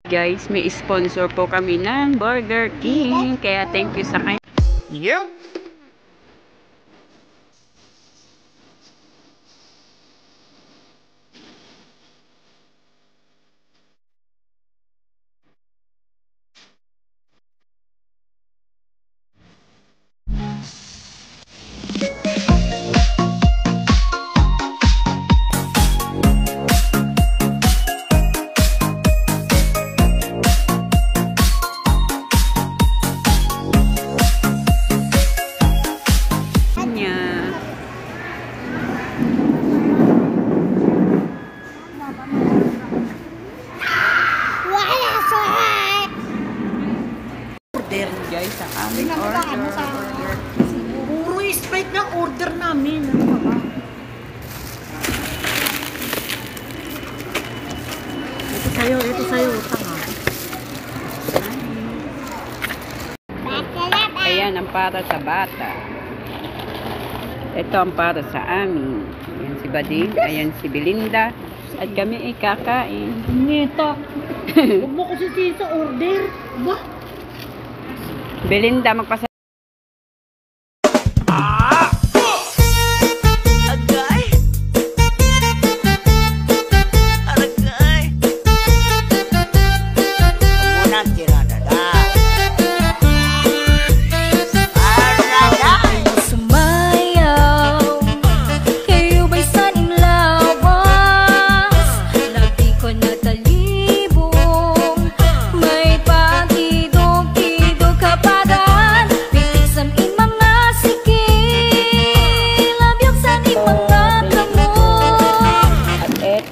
Guys, may sponsor po kami ng Burger King. Kaya thank you sa kanya. Yep. Guys, sa aming order. Puro Sprite ng order namin. Ano ba? Ito sa'yo, tanga. Ayan ang para sa bata. Ito ang para sa amin. Ayan si Bading, ayan si Belinda. At kami ay kakain. Neta. Huwag mo kasi sa order. Ba? Belinda, magpasa.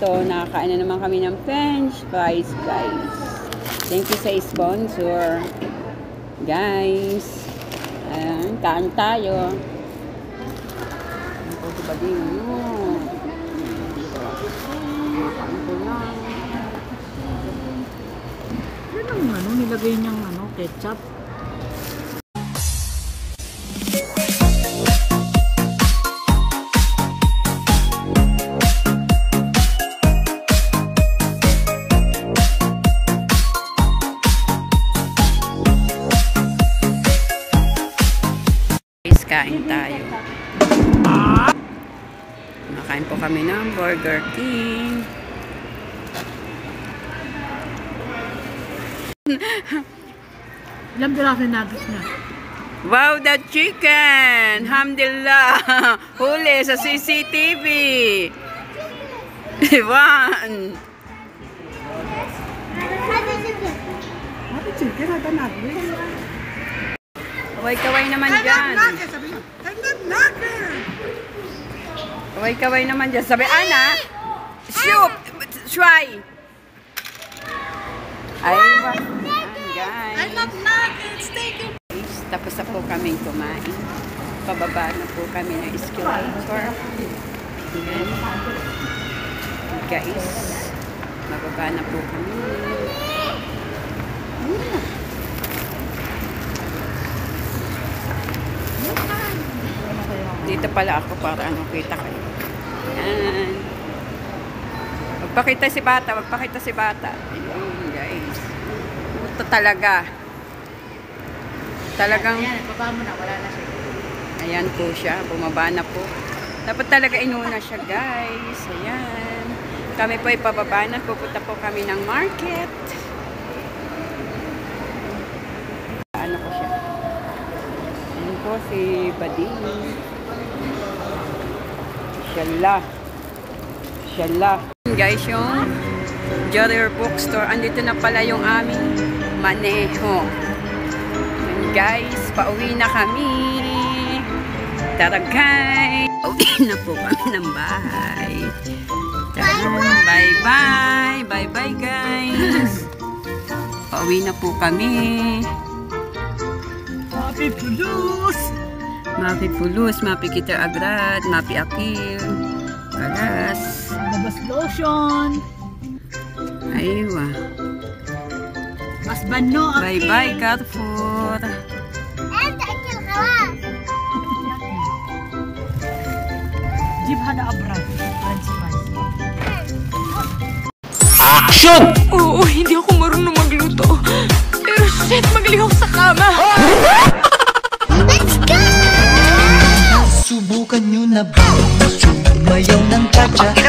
Nakakain na naman kami ng French fries, guys. Thank you sa sponsor. Guys. Ayan, kain tayo. Ito si Bading. Yan ang ano, nilagay niyang ketchup. Kain tayo. Nakain po kami ng Burger King. Ilang piraso nuggets na? Wow, the chicken! Alhamdulillah! Huli sa CCTV! One! Chicken, ito nuggets. Kaway-kaway naman dyan. Kaway-kaway naman dyan. Sabi, Ana, shoot! Try! Ay, guys. I love nuggets. Take it. Tapos na po kaming kumain. Pababa na po kami ng escalator. Guys, mababa na po kami. Dito pala ako para kita kayo. Ayan. Magpakita si bata, magpakita si bata. Ayun, guys. Ito talaga. Talagang ayan, baba mo na, wala na siya. Ayan po siya, bumaba na po. Dapat talaga inuna siya, guys. Ayan. Kami po ay pababa na, pupunta po kami ng market. Ano ko siya? Ayan po si Bading. Shala. Guys, yung Jollier Bookstore. Andito na pala yung aming maneho. And guys, pauwi na kami. Tara guys. Pauwi na po kami ng bahay. Bye-bye. Bye-bye guys. Pauwi na po kami. Happy Pulus! Mapi Pulus, mapi kita agrat, mapi apil. Kalas. Labas lotion. Aywa. Mas bano apil. Bye-bye, Carrefour. Jeep hana abran. French fries. Action! Oo, hindi ako marunong mag maglihok sa kama. Subukan nyo na ba sumayaw ng katsa?